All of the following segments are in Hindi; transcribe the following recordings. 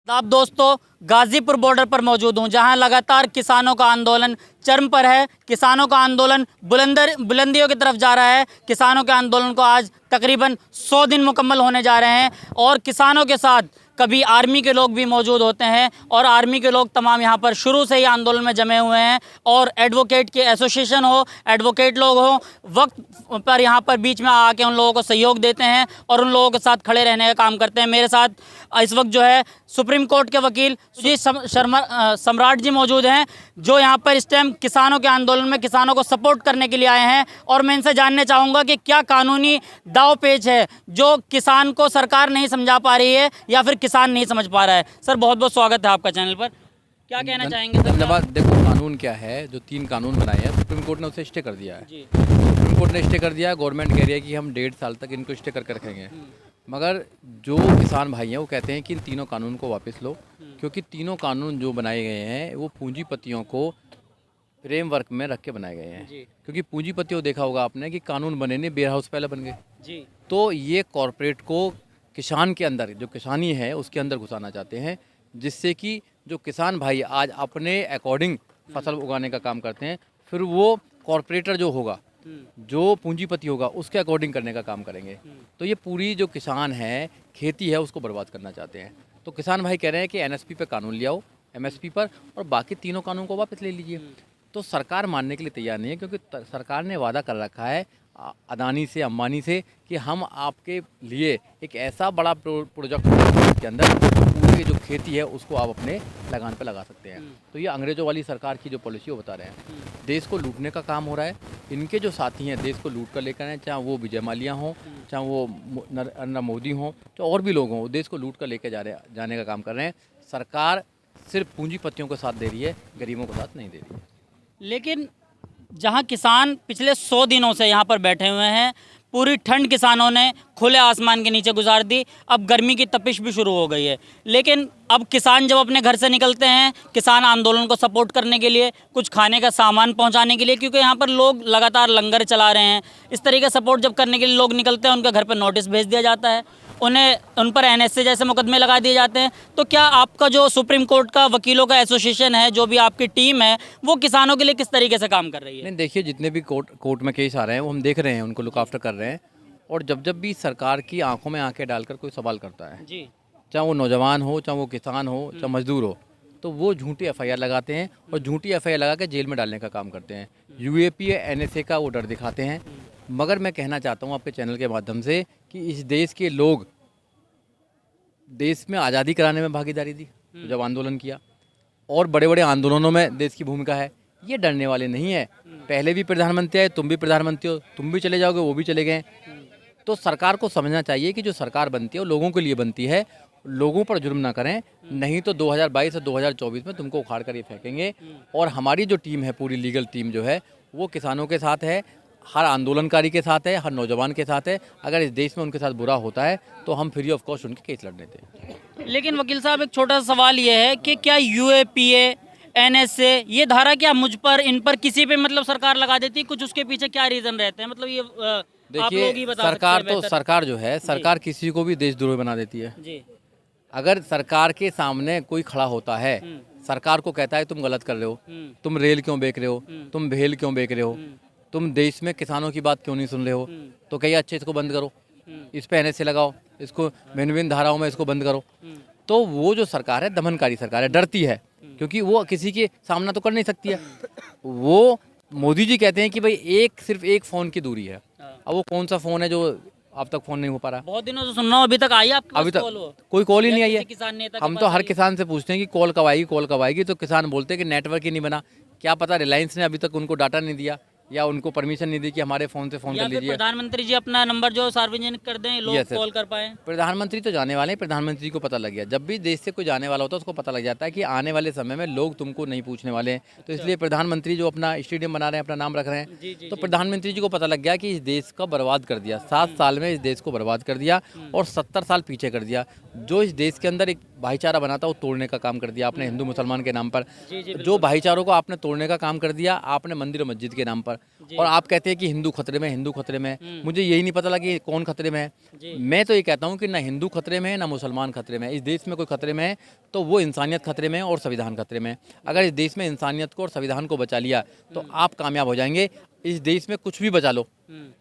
आप दोस्तों गाजीपुर बॉर्डर पर मौजूद हूं, जहां लगातार किसानों का आंदोलन चरम पर है। किसानों का आंदोलन बुलंदियों की तरफ जा रहा है। किसानों के आंदोलन को आज तकरीबन 100 दिन मुकम्मल होने जा रहे हैं और किसानों के साथ कभी आर्मी के लोग भी मौजूद होते हैं और आर्मी के लोग तमाम यहाँ पर शुरू से ही आंदोलन में जमे हुए हैं और एडवोकेट के एसोसिएशन हो, एडवोकेट लोग हो, वक्त पर यहाँ पर बीच में आके उन लोगों को सहयोग देते हैं और उन लोगों के साथ खड़े रहने का काम करते हैं। मेरे साथ इस वक्त जो है सुप्रीम कोर्ट के वकील जी सम्राट जी मौजूद हैं, जो यहाँ पर इस टाइम किसानों के आंदोलन में किसानों को सपोर्ट करने के लिए आए हैं और मैं इनसे जानने चाहूँगा कि क्या कानूनी दाव पेच है जो किसान को सरकार नहीं समझा पा रही है या फिर किसान नहीं समझ पा रहा है। सर बहुत बहुत स्वागत है आपका चैनल पर। क्या कहना चाहेंगे सर? धन्यवाद। देखो, कानून क्या है, जो 3 कानून बनाए हैं सुप्रीम कोर्ट ने उसे स्टे कर दिया है। सुप्रीम कोर्ट ने स्टे कर दिया है। गवर्नमेंट कह रही है कि हम 1.5 साल तक इनको स्टे करके रखेंगे, मगर जो किसान भाई हैं वो कहते हैं कि इन तीनों कानून को वापस लो, क्योंकि तीनों कानून जो बनाए गए हैं वो पूंजीपतियों को फ्रेमवर्क में रख के बनाए गए हैं। क्योंकि पूंजीपतियों देखा होगा आपने कि कानून बने नहीं, वेयर हाउस पहले बन गए। तो ये कॉरपोरेट को किसान के अंदर, जो किसानी है उसके अंदर घुसाना चाहते हैं, जिससे कि जो किसान भाई आज अपने अकॉर्डिंग फसल उगाने का काम करते हैं, फिर वो कॉरपोरेटर जो होगा, जो पूंजीपति होगा, उसके अकॉर्डिंग करने का काम करेंगे। तो ये पूरी जो किसान है, खेती है, उसको बर्बाद करना चाहते हैं। तो किसान भाई कह रहे हैं कि एनएसपी पे कानून ले आओ, एमएसपी पर, और बाकी तीनों कानून को वापस ले लीजिए। तो सरकार मानने के लिए तैयार नहीं है, क्योंकि सरकार ने वादा कर रखा है अदानी से, अंबानी से, कि हम आपके लिए एक ऐसा बड़ा प्रोजेक्ट के अंदर पूरी जो खेती है उसको आप अपने लगान पे लगा सकते हैं। तो ये अंग्रेज़ों वाली सरकार की जो पॉलिसी वो बता रहे हैं। देश को लूटने का काम हो रहा है। इनके जो साथी हैं देश को लूट कर लेकर आए, चाहे वो विजय माल्या हों, चाहे वो नरेंद्र मोदी हों, चाहे और भी लोग हों, देश को लूट कर लेकर जाने का काम कर रहे हैं। सरकार सिर्फ पूंजीपतियों को साथ दे रही है, गरीबों को साथ नहीं दे रही है। लेकिन जहां किसान पिछले 100 दिनों से यहां पर बैठे हुए हैं, पूरी ठंड किसानों ने खुले आसमान के नीचे गुजार दी, अब गर्मी की तपिश भी शुरू हो गई है। लेकिन अब किसान जब अपने घर से निकलते हैं, किसान आंदोलन को सपोर्ट करने के लिए, कुछ खाने का सामान पहुंचाने के लिए, क्योंकि यहाँ पर लोग लगातार लंगर चला रहे हैं, इस तरीके सपोर्ट जब करने के लिए लोग निकलते हैं, उनके घर पर नोटिस भेज दिया जाता है, उन पर एनएसए जैसे मुकदमे लगा दिए जाते हैं। तो क्या आपका जो सुप्रीम कोर्ट का वकीलों का एसोसिएशन है, जो भी आपकी टीम है, वो किसानों के लिए किस तरीके से काम कर रही है? नहीं, देखिए, जितने भी कोर्ट में केस आ रहे हैं वो हम देख रहे हैं, उनको लुक आफ्टर कर रहे हैं। और जब भी सरकार की आंखों में आंखें डालकर कोई सवाल करता है, चाहे वो नौजवान हो, चाहे वो किसान हो, चाहे मजदूर हो, तो वो झूठी एफआईआर लगाते हैं और झूठी एफआईआर लगा के जेल में डालने का काम करते हैं। यूएपी एनएसए का वो डर दिखाते हैं। मगर मैं कहना चाहता हूँ आपके चैनल के माध्यम से कि इस देश के लोग देश में आज़ादी कराने में भागीदारी दी, जब आंदोलन किया, और बड़े बड़े आंदोलनों में देश की भूमिका है। ये डरने वाले नहीं है। पहले भी प्रधानमंत्री आए, तुम भी प्रधानमंत्री हो, तुम भी चले जाओगे, वो भी चले गए। तो सरकार को समझना चाहिए कि जो सरकार बनती है वो लोगों के लिए बनती है। लोगों पर जुर्म ना करें, नहीं तो 2022 और 2024 में तुमको उखाड़ कर ये फेंकेंगे। और हमारी जो टीम है, पूरी लीगल टीम जो है, वो किसानों के साथ है, हर आंदोलनकारी के साथ है, हर नौजवान के साथ है। अगर इस देश में उनके साथ बुरा होता है तो हम फ्री ऑफ कॉस्ट उनके केस लड़ने दें। लेकिन वकील साहब, एक छोटा सा सवाल ये है कि क्या यूएपीए, एनएसए, ये धारा क्या मुझ पर, इन पर, किसी पे मतलब सरकार लगा देती है? कुछ उसके पीछे क्या रीज़न रहते हैं? मतलब ये आप लोग ही बता सकते हैं। सरकार जो है, सरकार किसी को भी देशद्रोही बना देती है जी। अगर सरकार के सामने कोई खड़ा होता है, सरकार को कहता है तुम गलत कर रहे हो, तुम रेल क्यों बेच रहे हो, तुम भेल क्यों बेच रहे हो, तुम देश में किसानों की बात क्यों नहीं सुन रहे हो, तो कहिए अच्छे इसको बंद करो, इस पे एनएसए लगाओ, इसको भिन्न धाराओं में इसको बंद करो। तो वो जो सरकार है, दमनकारी सरकार है, डरती है, क्योंकि वो किसी के सामना तो कर नहीं सकती है। वो मोदी जी कहते हैं कि भाई सिर्फ एक फ़ोन की दूरी है। अब वो कौन सा फ़ोन है जो अब तक फ़ोन नहीं हो पा रहा? बहुत दिनों से सुन रहा हूँ, अभी तक आई आपके? अभी तक कोई कॉल ही नहीं आई है। हम तो हर किसान से पूछते हैं कि कॉल कब आएगी, कॉल कब आएगी, तो किसान बोलते हैं कि नेटवर्क ही नहीं बना। क्या पता रिलायंस ने अभी तक उनको डाटा नहीं दिया, या उनको परमिशन नहीं दी कि हमारे फ़ोन से फ़ोन कर लीजिए। प्रधानमंत्री जी अपना नंबर जो सार्वजनिक कर दें, लोग कॉल कर पाए। प्रधानमंत्री तो जाने वाले हैं, प्रधानमंत्री को पता लग गया। जब भी देश से कोई जाने वाला होता है उसको पता लग जाता है कि आने वाले समय में लोग तुमको नहीं पूछने वाले हैं। तो इसलिए प्रधानमंत्री जो अपना स्टेडियम बना रहे हैं, अपना नाम रख रहे हैं, तो प्रधानमंत्री जी को पता लग गया कि इस देश का बर्बाद कर दिया, 7 साल में इस देश को बर्बाद कर दिया और 70 साल पीछे कर दिया। जो इस देश के अंदर एक भाईचारा बना था वो तोड़ने का काम कर दिया आपने हिंदू मुसलमान के नाम पर। जी, जी, जो भाईचारों को आपने तोड़ने का काम कर दिया आपने मंदिर और मस्जिद के नाम पर। और आप कहते हैं कि हिंदू खतरे में, हिंदू खतरे में। मुझे यही नहीं पता लगा कि कौन खतरे में है। मैं तो ये कहता हूँ कि ना हिंदू खतरे में है ना मुसलमान खतरे में है। इस देश में कोई खतरे में है तो वो इंसानियत खतरे में है और संविधान खतरे में है। अगर इस देश में इंसानियत को और संविधान को बचा लिया तो आप कामयाब हो जाएंगे। इस देश में कुछ भी बचा लो,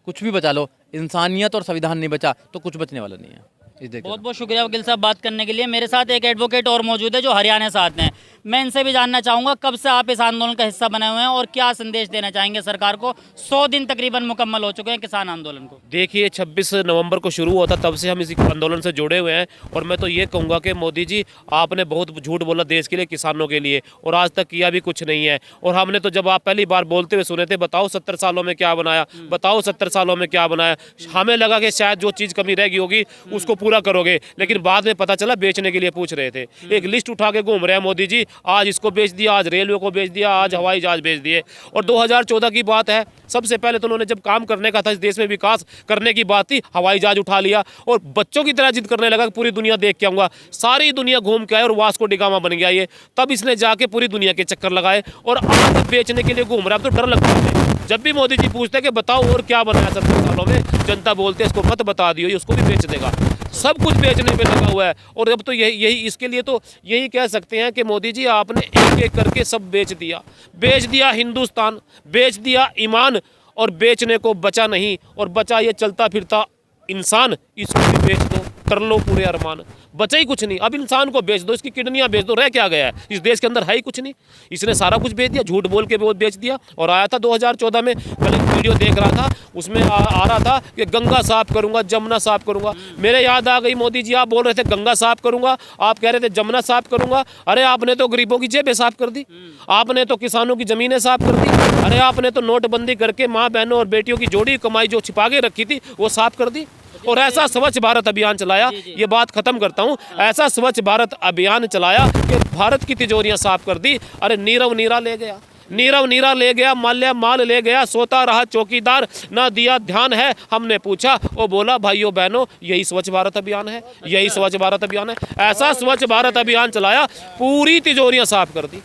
कुछ भी बचा लो, इंसानियत और संविधान नहीं बचा तो कुछ बचने वाला नहीं है इस देश। बहुत बहुत शुक्रिया वकील साहब बात करने के लिए। मेरे साथ एक एडवोकेट और मौजूद है जो हरियाणा से आते हैं। मैं इनसे भी जानना चाहूँगा कब से आप इस आंदोलन का हिस्सा बने हुए हैं और क्या संदेश देना चाहेंगे सरकार को। 100 दिन तकरीबन मुकम्मल हो चुके हैं किसान आंदोलन को। देखिए 26 नवंबर को शुरू हुआ था, तब से हम इस आंदोलन से जुड़े हुए हैं। और मैं तो ये कहूँगा कि मोदी जी आपने बहुत झूठ बोला देश के लिए, किसानों के लिए, और आज तक किया भी कुछ नहीं है। और हमने तो जब आप पहली बार बोलते हुए सुने थे, बताओ 70 सालों में क्या बनाया, बताओ 70 सालों में क्या बनाया। हमें लगा कि शायद जो चीज़ कमी रह गई होगी उसको पूरा करोगे, लेकिन बाद में पता चला बेचने के लिए पूछ रहे थे। एक लिस्ट उठा के घूम रहे हैं मोदी जी, आज इसको बेच दिया, आज रेलवे को बेच दिया, आज हवाई जहाज बेच दिए। और 2014 की बात है, सबसे पहले तो उन्होंने जब काम करने का था, इस देश में विकास करने की बात थी, हवाई जहाज उठा लिया और बच्चों की तरह जिद करने लगा कि पूरी दुनिया देख के आऊंगा। सारी दुनिया घूम के आए और वास्को डी गामा बन गया ये। तब इसने जाके पूरी दुनिया के चक्कर लगाए और आज बेचने के लिए घूम रहा है। अब तो डर लगता है जब भी मोदी जी पूछते हैं कि बताओ और क्या बनाया 70 सालों में, जनता बोलते हैं इसको मत बता दियो, ये उसको भी बेच देगा। सब कुछ बेचने पे लगा हुआ है। और अब तो यही इसके लिए तो यही कह सकते हैं कि मोदी जी आपने एक एक करके सब बेच दिया हिंदुस्तान, बेच दिया ईमान, और बेचने को बचा नहीं। और बचा ये चलता फिरता इंसान, इसको भी बेच दो, कर लो पूरे अरमान, बचा ही कुछ नहीं। अब इंसान को बेच दो, इसकी किडनियां बेच दो, रह क्या गया है? इस देश के अंदर है ही कुछ नहीं। इसने सारा कुछ बेच दिया, झूठ बोल के बेच दिया। और आया था 2014 में, कल एक वीडियो देख रहा था, उसमें आ रहा था कि गंगा साफ करूंगा, जमुना साफ करूंगा। मेरे याद आ गई मोदी जी, आप बोल रहे थे गंगा साफ करूंगा, आप कह रहे थे जमुना साफ करूंगा। अरे आपने तो गरीबों की जेबें साफ कर दी, आपने तो किसानों की जमीनें साफ कर दी, अरे आपने तो नोटबंदी करके माँ बहनों और बेटियों की जोड़ी कमाई जो छिपा के रखी थी वो साफ कर दी। और ऐसा स्वच्छ भारत अभियान चलाया, ये बात खत्म करता हूँ, ऐसा स्वच्छ भारत अभियान चलाया कि भारत की तिजोरियां साफ कर दी। अरे नीरव नीरा ले गया, नीरव नीरा ले गया, माल्या माल ले गया, सोता रहा चौकीदार, ना दिया ध्यान है। हमने पूछा, वो बोला भाइयों बहनों यही स्वच्छ भारत अभियान है, यही स्वच्छ भारत अभियान है। ऐसा स्वच्छ भारत अभियान चलाया, पूरी तिजोरियां साफ कर दी।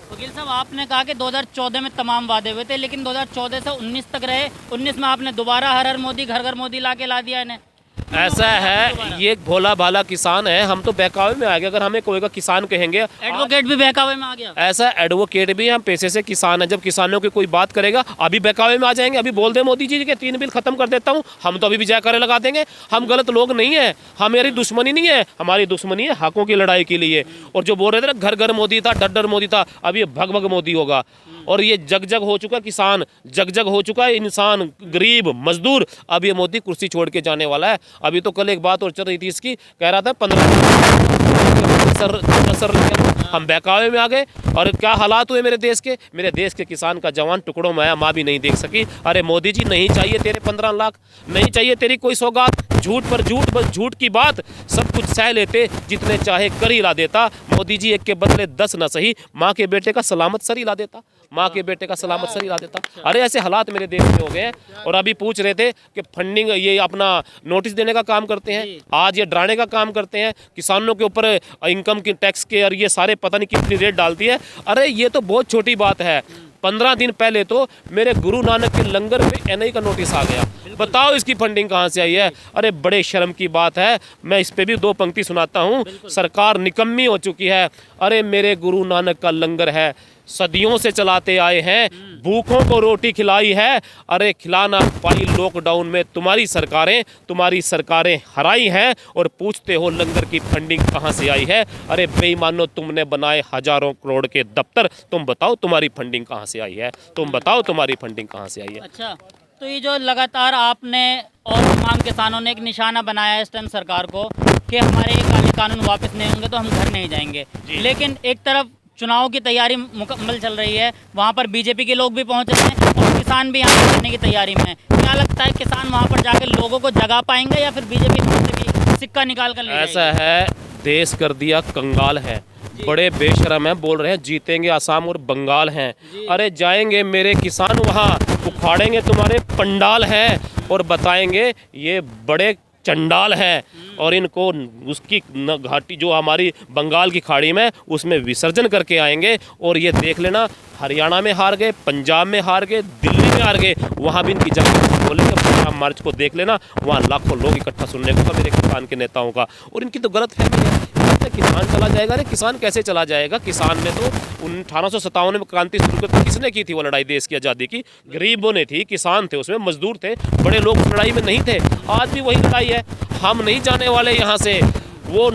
वकील साहब आपने कहा कि 2014 में तमाम वादे हुए थे, लेकिन 2014 से 19 तक रहे। 19 में आपने दोबारा हर हर मोदी घर घर मोदी ला दिया इन्हें। ऐसा है, ये भोला भाला किसान है, हम तो बहकावे में आ गए। अगर हमें कोई का किसान कहेंगे, एडवोकेट भी बहकावे में आ गया। ऐसा एडवोकेट भी, हम पेशे से किसान है। जब किसानों की कोई बात करेगा अभी बहकावे में आ जाएंगे। अभी बोल दे मोदी जी के 3 बिल खत्म कर देता हूँ, हम तो अभी भी जयकारे लगा देंगे। हम गलत लोग नहीं है, हमारी दुश्मनी नहीं है, हमारी दुश्मनी है हकों की लड़ाई के लिए। और जो बोल रहे थे ना घर घर मोदी था, डर डर मोदी था, अब ये भग भग मोदी होगा। और ये जग जग हो चुका किसान, जग जग हो चुका है इंसान, गरीब मजदूर। अब ये मोदी कुर्सी छोड़ के जाने वाला है। अभी तो कल एक बात और चल रही थी इसकी, कह रहा था 15 सर हम बहकावे में आ गए। और क्या हालात हुए मेरे देश के किसान का जवान टुकड़ों में आया, माँ भी नहीं देख सकी। अरे मोदी जी नहीं चाहिए तेरे 15 लाख, नहीं चाहिए तेरी कोई सौगात, झूठ पर झूठ, बस झूठ की बात, सब कुछ सह लेते, जितने चाहे कर ही ला देता। मोदी जी एक के बदले 10 न सही, माँ के बेटे का सलामत सर ही ला देता, माँ के बेटे का सलामत सर ही ला देता। अरे ऐसे हालात मेरे देश में हो गए हैं। और अभी पूछ रहे थे कि फंडिंग, ये अपना नोटिस देने का काम करते हैं, आज ये डराने का काम करते हैं, किसानों के ऊपर इनकम की टैक्स के और ये सारे पता नहीं कितनी रेट डालती है। अरे ये तो बहुत छोटी बात है। 15 दिन पहले तो मेरे गुरु नानक के लंगर पे एनआई का नोटिस आ गया। बताओ इसकी फंडिंग कहाँ से आई है? अरे बड़े शर्म की बात है। मैं इस पे भी 2 पंक्ति सुनाता हूँ। सरकार निकम्मी हो चुकी है। अरे मेरे गुरु नानक का लंगर है, सदियों से चलाते आए हैं, भूखों को रोटी खिलाई है। अरे खिलाना पाई लॉकडाउन में तुम्हारी सरकारें हराई हैं, और पूछते हो लंगर की फंडिंग कहाँ से आई है। अरे बेईमानो, तुमने बनाए हजारों करोड़ के दफ्तर, तुम बताओ तुम्हारी फंडिंग कहाँ से आई है, तुम बताओ तुम्हारी फंडिंग कहाँ से आई है। अच्छा, तो ये जो लगातार आपने और तमाम किसानों ने एक निशाना बनाया है इस टाइम सरकार को कि हमारे ये काले कानून वापस नहीं होंगे तो हम घर नहीं जाएंगे, लेकिन एक तरफ चुनाव की तैयारी मुकम्मल चल रही है, वहाँ पर बीजेपी के लोग भी पहुँच रहे हैं और किसान भी यहाँ करने की तैयारी में है। क्या लगता है किसान वहाँ पर जाकर लोगों को जगा पाएंगे या फिर बीजेपी सिक्का निकाल कर ले जाएगी? ऐसा है, देश कर दिया कंगाल है, बड़े बेशरम हैं, बोल रहे हैं जीतेंगे आसाम और बंगाल हैं। अरे जाएंगे मेरे किसान वहाँ, उखाड़ेंगे तुम्हारे पंडाल हैं और बताएंगे ये बड़े चंडाल है और इनको उसकी घाटी जो हमारी बंगाल की खाड़ी में उसमें विसर्जन करके आएंगे। और ये देख लेना, हरियाणा में हार गए, पंजाब में हार गए, दिल्ली में हार गए, वहाँ भी इनकी जगह बोलेंगे। 15 मार्च को देख लेना, वहाँ लाखों लोग इकट्ठा सुनने को मेरे किसान के नेताओं का। और इनकी तो गलत फहमी है, किसान चला जाएगा। अरे किसान कैसे चला जाएगा? किसान ने तो 1857 में क्रांति शुरू की, किसने की थी वो लड़ाई देश की आज़ादी की? गरीबों ने थी, किसान थे, उसमें मजदूर थे, बड़े लोग उस लड़ाई में नहीं थे। आज भी वही लड़ाई है, हम नहीं जाने वाले यहाँ से। वो